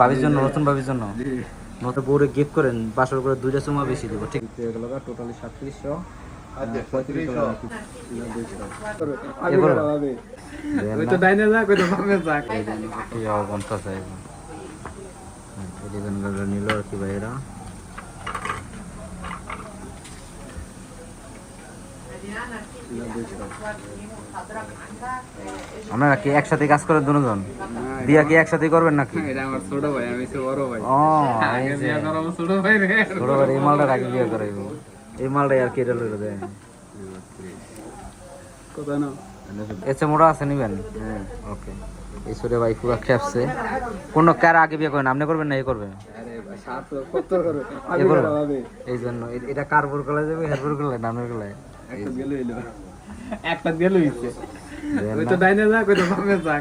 ভাবির জন্য, নতুন ভাবির জন্য নতুন বউরে গিফট করেন, বাসর করে 2টা চুমা বেশি দিব। ঠিক হয়ে গেল টোটালি 3700। নিল আর কি ভাইরা। আপনারা কি একসাথে কাজ করেন দুজন? বিয়া কি একসাথে করবেন নাকি? ছোট ভাই, আমি বড় ভাই। ছোট ভাই এই মালটা আগে বিয়ে করাইব। এই মালটা আর কি এটা লইল দেয় এসে মোড়া আছে নিবেন। ওকে, এই ছোট ভাই পুরো খেপছে। কোন কার আগে বিয়ে করেন? আপনি করবেন না এই করবে? এই জন্য এটা কার বোর গলায় যাবে, হের বোর গলায়, নামের গলায় একটা দিয়ে লইছে। ওই তো ডাইনে যা, কই তো বামে যা।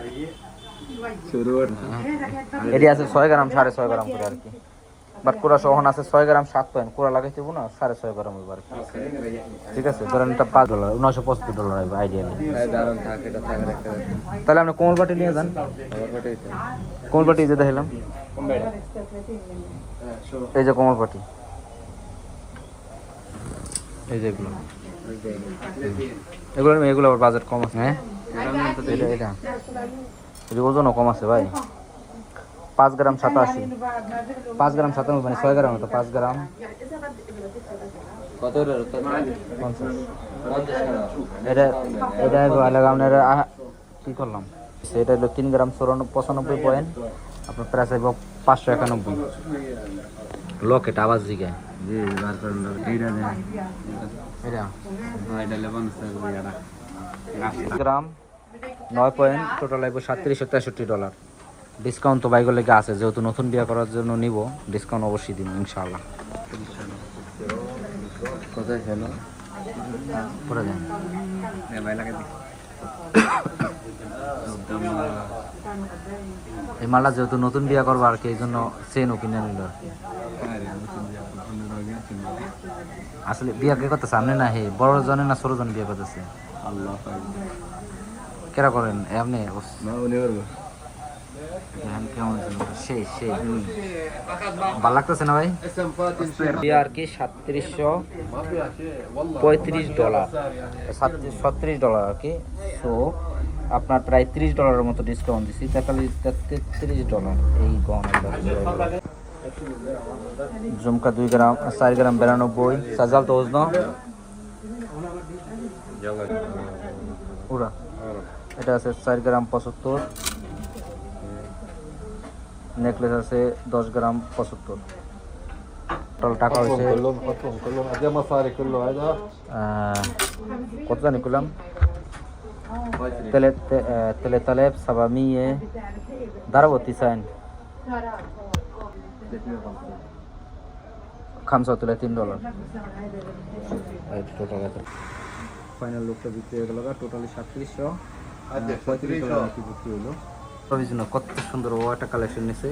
শুরু কর। এটি আছে 6 গ্রাম 6.5 গ্রাম করে আর কি। বাট কোরা সহন আছে 6 গ্রাম 7 পয়েন্ট। কোরা লাগাইতে না 6.5 গ্রাম হবে আর কি। ঠিক আছে, ধরেন এটা $5, $975 হবে আইডিয়ালি। দারুণ থাকে, এটা থাকে একটা। তাহলে আপনি কোমল পাটি নিয়ে যান। কোমল পাটি যেটা হেলাম, এই যে কোমল পাটি, এই যে এগুলো এগুলো আবার বাজেট কম আছে। হ্যাঁ, এটা ওজনও কম আছে ভাই। 5 গ্রাম 87, 5 গ্রাম 97, মানে 6 গ্রাম, তো 5 গ্রাম কত রে? 50। এটা এটা আপনার কি করলাম, সেটা হলো 3 গ্রাম 95 পয়েন্ট। আপনার প্রাইস আসবে 591। লকেট আওয়াজ দিকে গ্রাম 9 পয়েন্ট, টোটাল লাগবে $3763। ডিসকাউন্ট তো বাইকের লেগে আছে, যেহেতু নতুন বিয়ে করার জন্য নিব, ডিসকাউন্ট অবশ্যই দিব ইনশাআল্লাহ। কোথায় ছিল? করে দেন এই মালটা, যেহেতু নতুন বিয়ে করবো আর কি, এই জন্য চেনও কিনে নিল আর কি। আসলে বিয়ে কে করতেছে আপনি না? হে বড় জনে না ছোট জন বিয়ে করতেছে? কেরা করেন আপনি? ভালো লাগতেছে না ভাই আর কি? $3735 $37 আর কি। সো আপনার প্রায় $30 মতো ডিসকাউন্ট দিচ্ছি, $33 এই গহনা। ঝুমকা 2 গ্রাম 4 গ্রাম 92, সাজাল তো ওজন পুরা। এটা আছে 4 গ্রাম 75, নেকলেস আছে 10 গ্রাম 75। টোটাল টাকা হয়েছে কত জানি করলাম, 3700 দাঁড়াবো 3 $35 টোটাল। ফাইনাল লুকটা বিক্রি হয়ে গেল টোটালি 3735 বিক্রি হলো। কত সুন্দর ও একটা কালেকশন নিছে।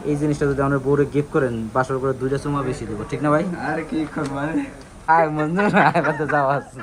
এই জিনিসটা যদি আমরা বউরে গিফট করেন, বাসর করে 2টা চুমা বেশি দিব। ঠিক না ভাই? আর কি করব মানে আয় মঞ্জুর আয় বাদ যাওয়া আছে।